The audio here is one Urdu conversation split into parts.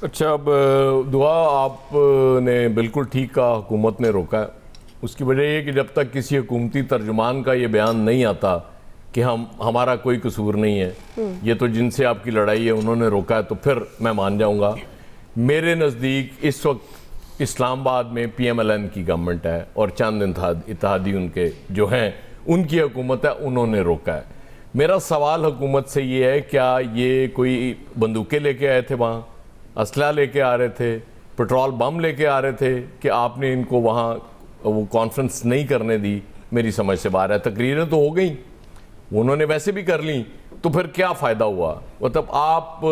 اچھا، اب دعا آپ نے بالکل ٹھیک کہا، حکومت نے روکا ہے. اس کی وجہ یہ کہ جب تک کسی حکومتی ترجمان کا یہ بیان نہیں آتا کہ ہمارا کوئی قصور نہیں ہے، یہ تو جن سے آپ کی لڑائی ہے انہوں نے روکا ہے، تو پھر میں مان جاؤں گا. میرے نزدیک اس وقت اسلام آباد میں پی ایم ایل این کی گورنمنٹ ہے اور چند اتحادی ان کے جو ہیں ان کی حکومت ہے، انہوں نے روکا ہے. میرا سوال حکومت سے یہ ہے، کیا یہ کوئی بندوقیں لے کے آئے تھے، وہاں اسلحہ لے کے آ رہے تھے، پٹرول بم لے کے آ رہے تھے کہ آپ نے ان کو وہاں وہ کانفرنس نہیں کرنے دی؟ میری سمجھ سے باہر ہے. تقریریں تو ہو گئیں، انہوں نے ویسے بھی کر لیں، تو پھر کیا فائدہ ہوا؟ مطلب آپ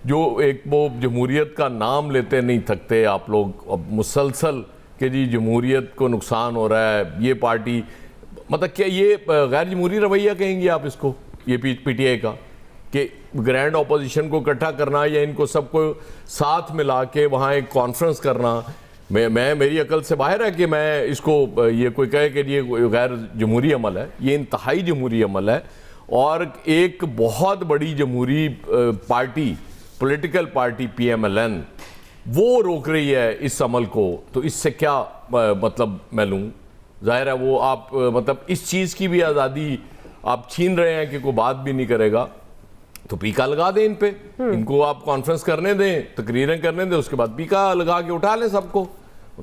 جو ایک وہ جمہوریت کا نام لیتے نہیں تھکتے آپ لوگ، اب مسلسل کہ جی جمہوریت کو نقصان ہو رہا ہے، یہ پارٹی، مطلب کیا یہ غیر جمہوری رویہ کہیں گے آپ اس کو، یہ پی ٹی آئی کا، کہ گرینڈ اپوزیشن کو اکٹھا کرنا یا ان کو سب کو ساتھ ملا کے وہاں ایک کانفرنس کرنا؟ میری عقل سے باہر ہے کہ میں اس کو یہ کوئی کہے کہ یہ غیر جمہوری عمل ہے. یہ انتہائی جمہوری عمل ہے، اور ایک بہت بڑی جمہوری party, political party P M L N, وہ روک رہی ہے اس عمل کو. تو اس سے کیا مطلب میں لوں؟ ظاہر ہے وہ آپ مطلب اس چیز کی بھی آزادی آپ چھین رہے ہیں کہ کوئی بات بھی نہیں کرے گا. تو پیکا لگا دیں ان پہ، ان کو آپ کانفرنس کرنے دیں، تقریریں کرنے دیں، اس کے بعد پیکا لگا کے اٹھا لیں سب کو.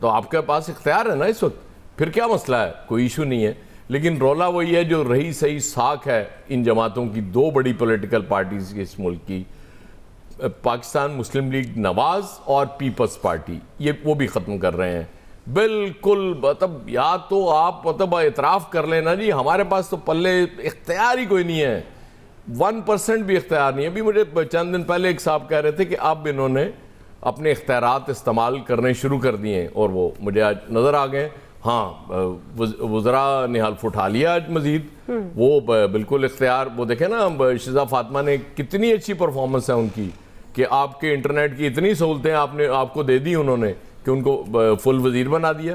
تو آپ کے پاس اختیار ہے نا اس وقت، پھر کیا مسئلہ ہے؟ کوئی ایشو نہیں ہے. لیکن رولا وہی ہے جو رہی صحیح ساکھ ہے ان جماعتوں کی، دو بڑی پولیٹیکل پارٹیز اس ملک کی، پاکستان مسلم لیگ نواز اور پیپلز پارٹی، یہ وہ بھی ختم کر رہے ہیں. بالکل مطلب یا تو آپ مطلب اعتراف کر لیں نا جی، ہمارے پاس تو پلے اختیار ہی کوئی نہیں ہے، 1% بھی اختیار نہیں ہے. ابھی مجھے چند دن پہلے ایک صاحب کہہ رہے تھے کہ اب انہوں نے اپنے اختیارات استعمال کرنے شروع کر دیے ہیں، اور وہ مجھے آج نظر آ گئے. ہاں، وزراء نے حلف اٹھا لیا آج مزید، وہ بالکل اختیار. وہ دیکھیں نا شہزاد فاطمہ نے کتنی اچھی پرفارمنس ہے ان کی، کہ آپ کے انٹرنیٹ کی اتنی سہولتیں آپ کو دے دی انہوں نے کہ ان کو فل وزیر بنا دیا،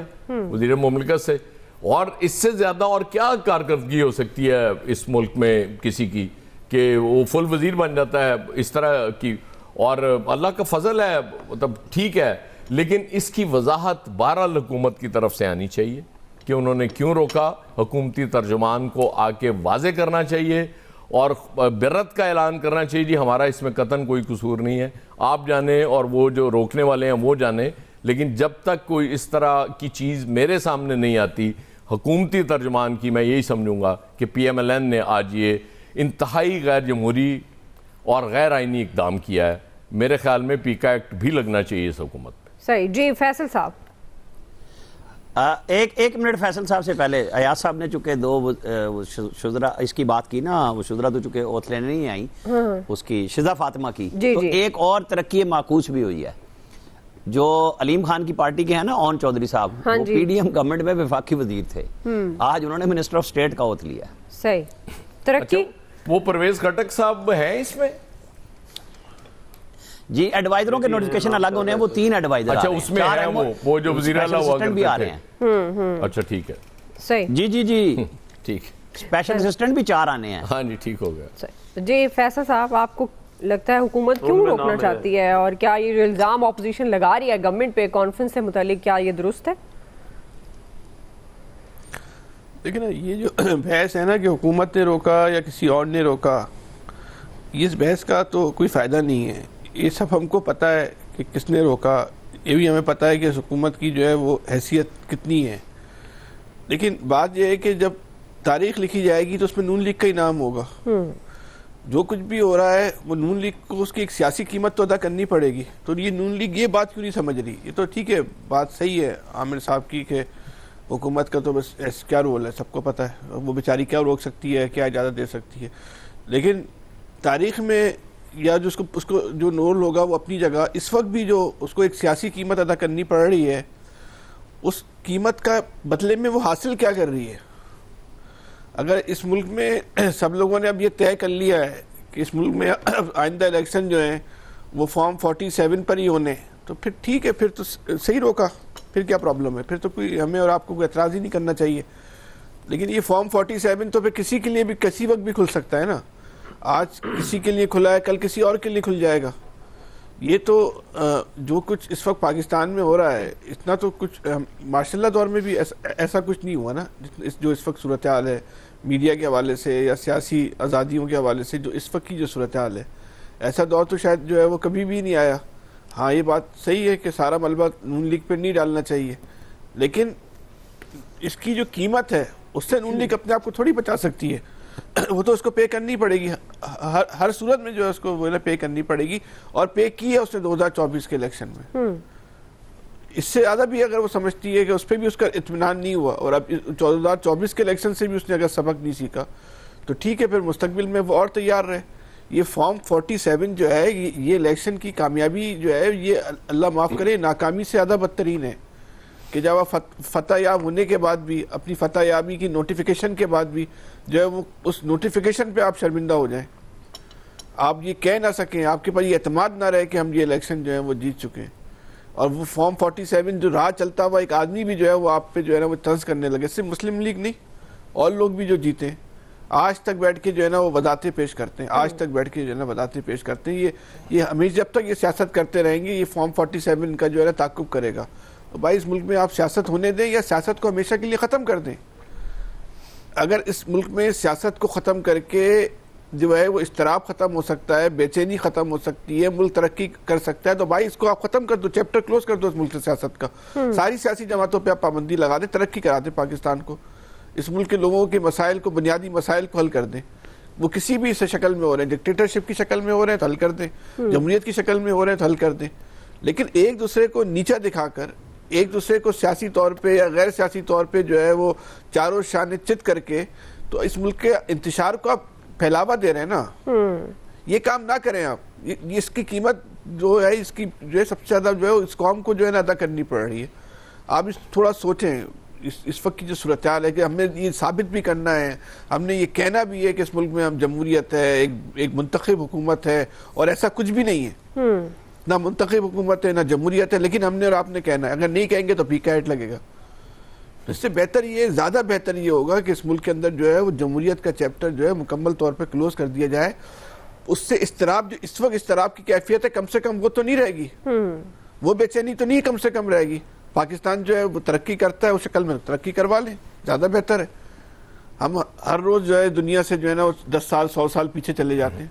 وزیر مملکت سے. اور اس سے زیادہ اور کیا کارکردگی ہو سکتی ہے اس ملک میں کسی کی کہ وہ فل وزیر بن جاتا ہے اس طرح کی. اور اللہ کا فضل ہے، مطلب ٹھیک ہے، لیکن اس کی وضاحت بہرحال حکومت کی طرف سے آنی چاہیے کہ انہوں نے کیوں روکا. حکومتی ترجمان کو آ کے واضح کرنا چاہیے اور برت کا اعلان کرنا چاہیے جی ہمارا اس میں قطعاً کوئی قصور نہیں ہے، آپ جانیں اور وہ جو روکنے والے ہیں وہ جانیں. لیکن جب تک کوئی اس طرح کی چیز میرے سامنے نہیں آتی حکومتی ترجمان کی، میں یہی سمجھوں گا کہ پی ایم ایل این نے آج یہ انتہائی غیر جمہوری اور غیر آئینی اقدام کیا ہے. میرے خیال میں پیکا ایکٹ بھی لگنا چاہیے اس حکومت پہ. صحیح. جی فیصل صاحب. ایک منٹ فیصل صاحب سے پہلے ایاز صاحب نے چونکہ دو شزرا اس کی بات کی نا، وہ شزرا تو چونکہ اوتھ لینے نہیں آئیں، اس کی شہزاد فاطمہ کی، تو ایک اور ترقی معکوس بھی ہوئی ہے. جو علیم خان کی پارٹی کے ہیں نا اون چودھری صاحب، وہ پی ڈی ایم گورنمنٹ میں وفاقی وزیر تھے، آج انہوں نے منسٹر آف اسٹیٹ کا اوتھ لیا. صحیح. ترقی وہ پرویز خٹک صاحب ہیں اس میں؟ جی ایڈوائزروں کے نوٹیفکیشن الگ ہونے ہیں، وہ 3 ایڈوائزر. اچھا اس میں ہیں وہ جو وزیر اعلیٰ ہوا کرتے بھی آ رہے ہیں. اچھا ٹھیک ہے. صحیح. جی ٹھیک. اسپیشل اسسٹنٹ بھی 4 آنے ہیں. ہاں جی ٹھیک ہو گیا. جی فیصل صاحب، آپ کو لگتا ہے حکومت کیوں روکنا چاہتی ہے، اور کیا یہ جو الزام اپوزیشن لگا رہی ہے گورنمنٹ پہ کانفرنس سے متعلق، کیا یہ درست ہے؟ لیکن یہ جو بحث ہے نا کہ حکومت نے روکا یا کسی اور نے روکا، اس بحث کا تو کوئی فائدہ نہیں ہے. یہ سب ہم کو پتہ ہے کہ کس نے روکا، یہ بھی ہمیں پتہ ہے کہ اس حکومت کی جو ہے وہ حیثیت کتنی ہے. لیکن بات یہ ہے کہ جب تاریخ لکھی جائے گی تو اس میں نون لیگ کا ہی نام ہوگا. جو کچھ بھی ہو رہا ہے وہ نون لیگ کو اس کی ایک سیاسی قیمت تو ادا کرنی پڑے گی. تو یہ نون لیگ یہ بات کیوں نہیں سمجھ رہی؟ یہ تو ٹھیک ہے، بات صحیح ہے عامر صاحب کی کہ حکومت کا تو بس کیا رول ہے سب کو پتہ ہے، وہ بیچاری کیا روک سکتی ہے، کیا اجازت دے سکتی ہے. لیکن تاریخ میں یا جو اس کو جو رول ہوگا وہ اپنی جگہ، اس وقت بھی جو اس کو ایک سیاسی قیمت ادا کرنی پڑ رہی ہے، اس قیمت کا بدلے میں وہ حاصل کیا کر رہی ہے. اگر اس ملک میں سب لوگوں نے اب یہ طے کر لیا ہے کہ اس ملک میں آئندہ الیکشن جو ہیں وہ فارم 47 پر ہی ہونے، تو پھر ٹھیک ہے، پھر تو صحیح روکا، پھر کیا پرابلم ہے؟ پھر تو کوئی ہمیں اور آپ کو کوئی اعتراض ہی نہیں کرنا چاہیے. لیکن یہ فارم 47 تو پھر کسی کے لیے بھی کسی وقت بھی کھل سکتا ہے نا. آج کسی کے لیے کھلا ہے، کل کسی اور کے لیے کھل جائے گا. یہ تو جو کچھ اس وقت پاکستان میں ہو رہا ہے اتنا تو کچھ ماشاء اللہ دور میں بھی ایسا کچھ نہیں ہوا نا جو اس وقت صورتحال ہے میڈیا کے حوالے سے یا سیاسی آزادیوں کے حوالے سے جو اس وقت کی جو صورتحال ہے ایسا دور تو شاید جو ہے وہ کبھی بھی نہیں آیا. ہاں یہ بات صحیح ہے کہ سارا ملبہ نون لیگ پہ نہیں ڈالنا چاہیے لیکن اس کی جو قیمت ہے اس سے نون لیگ اپنے آپ کو تھوڑی بچا سکتی ہے. وہ تو اس کو پے کرنی پڑے گی ہر صورت میں جو ہے اس کو وہ پے کرنی پڑے گی اور پے کی ہے اس نے 2024 کے الیکشن میں. اس سے زیادہ بھی اگر وہ سمجھتی ہے کہ اس پہ بھی اس کا اطمینان نہیں ہوا اور اب 2024 کے الیکشن سے بھی اس نے اگر سبق نہیں سیکھا تو ٹھیک ہے پھر مستقبل میں وہ اور تیار رہے. یہ فارم 47 جو ہے یہ الیکشن کی کامیابی جو ہے یہ اللہ معاف کرے ناکامی سے زیادہ بدترین ہے کہ جب آپ فتح یاب ہونے کے بعد بھی اپنی فتح یابی کی نوٹیفیکیشن کے بعد بھی جو ہے وہ اس نوٹیفیکیشن پہ آپ شرمندہ ہو جائیں, آپ یہ کہہ نہ سکیں, آپ کے پاس یہ اعتماد نہ رہے کہ ہم یہ الیکشن جو ہے وہ جیت چکے ہیں, اور وہ فارم 47 جو راہ چلتا ہوا ایک آدمی بھی جو ہے وہ آپ پہ جو ہے نا وہ طنز کرنے لگے. صرف مسلم لیگ نہیں اور لوگ بھی جو جیتے ہیں آج تک بیٹھ کے جو ہے نا وہ وضاحتیں پیش کرتے ہیں, آج تک بیٹھ کے جو ہے نا وضاحتیں پیش کرتے ہیں. یہ ہمیشہ جب تک یہ سیاست کرتے رہیں گے یہ فارم 47 کا جو ہے نا تعاقب کرے گا. تو بھائی اس ملک میں آپ سیاست ہونے دیں یا سیاست کو ہمیشہ کے لیے ختم کر دیں. اگر اس ملک میں سیاست کو ختم کر کے جو ہے وہ اضطراب ختم ہو سکتا ہے, بے چینی ختم ہو سکتی ہے, ملک ترقی کر سکتا ہے, تو بھائی اس کو آپ ختم کر دو, چیپٹر کلوز کر دو اس ملک سے سیاست کا. ساری سیاسی جماعتوں پہ آپ پابندی لگا دیں, ترقی کرا دیں پاکستان کو, اس ملک کے لوگوں کے مسائل کو, بنیادی مسائل کو حل کر دیں. وہ کسی بھی شکل میں ہو رہے ہیں, ڈکٹیٹرشپ کی شکل میں ہو رہے ہیں تو حل کر دیں, جمہوریت کی شکل میں ہو رہے ہیں تو حل کر دیں. لیکن ایک دوسرے کو نیچا دکھا کر, ایک دوسرے کو سیاسی طور پہ یا غیر سیاسی طور پہ جو ہے وہ چاروں شانے چت کر کے تو اس ملک کے انتشار کو آپ پھیلاوا دے رہے ہیں نا. یہ کام نہ کریں آپ. یہ اس کی قیمت جو ہے اس کی جو ہے سب سے زیادہ جو ہے اس قوم کو جو ہے نا ادا کرنی پڑ رہی ہے. آپ اس تھوڑا سوچیں اس وقت کی جو صورتحال ہے کہ ہم نے یہ ثابت بھی کرنا ہے, ہم نے یہ کہنا بھی ہے کہ اس ملک میں ہم جمہوریت ہے, ایک منتخب حکومت ہے, اور ایسا کچھ بھی نہیں ہے, نہ منتخب حکومت ہے نہ جمہوریت ہے, لیکن ہم نے اور آپ نے کہنا ہے. اگر نہیں کہیں گے تو پی کا ہیٹ لگے گا. اس سے بہتر یہ, زیادہ بہتر یہ ہوگا کہ اس ملک کے اندر جو ہے وہ جمہوریت کا چیپٹر جو ہے مکمل طور پہ کلوز کر دیا جائے. اس سے اضطراب, جو اس وقت اضطراب کی کیفیت ہے, کم سے کم وہ تو نہیں رہے گی, وہ بے چینی تو نہیں کم سے کم رہے گی. پاکستان جو ہے وہ ترقی کرتا ہے اس شکل میں ترقی کروا لیں, زیادہ بہتر ہے. ہم ہر روز جو ہے دنیا سے جو ہے نا 10 سال 100 سال پیچھے چلے جاتے ہیں.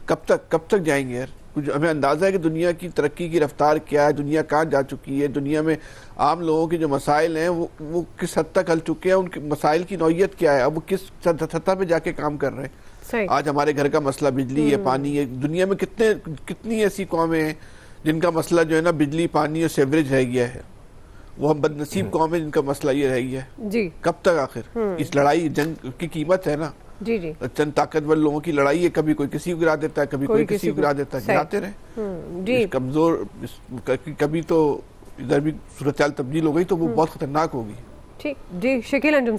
کب تک جائیں گے یار؟ ہمیں اندازہ ہے کہ دنیا کی ترقی کی رفتار کیا ہے, دنیا کہاں جا چکی ہے, دنیا میں عام لوگوں کے جو مسائل ہیں وہ کس حد تک حل چکے ہیں, ان کے مسائل کی نوعیت کیا ہے, اب وہ کس سطح پہ جا کے کام کر رہے ہیں. آج ہمارے گھر کا مسئلہ بجلی ہے, پانی ہے. دنیا میں کتنی ایسی قومیں ہیں جن کا مسئلہ جو ہے نا بجلی, پانی اور سیوریج رہ گیا ہے. وہ ہم بد نصیب قوم ہے جن کا مسئلہ یہ رہ گیا ہے. جی کب تک آخر اس لڑائی جنگ کی قیمت ہے نا. جی جی چند طاقتور لوگوں کی لڑائی ہے, کبھی کوئی کسی کو گرا دیتا ہے, کبھی کوئی کسی کو گرا دیتا ہے. گراتے رہے جی, کمزور, کبھی تو ادھر بھی صورتحال تبدیل ہو گئی تو وہ بہت خطرناک ہوگی. ٹھیک. جی شکیل انجم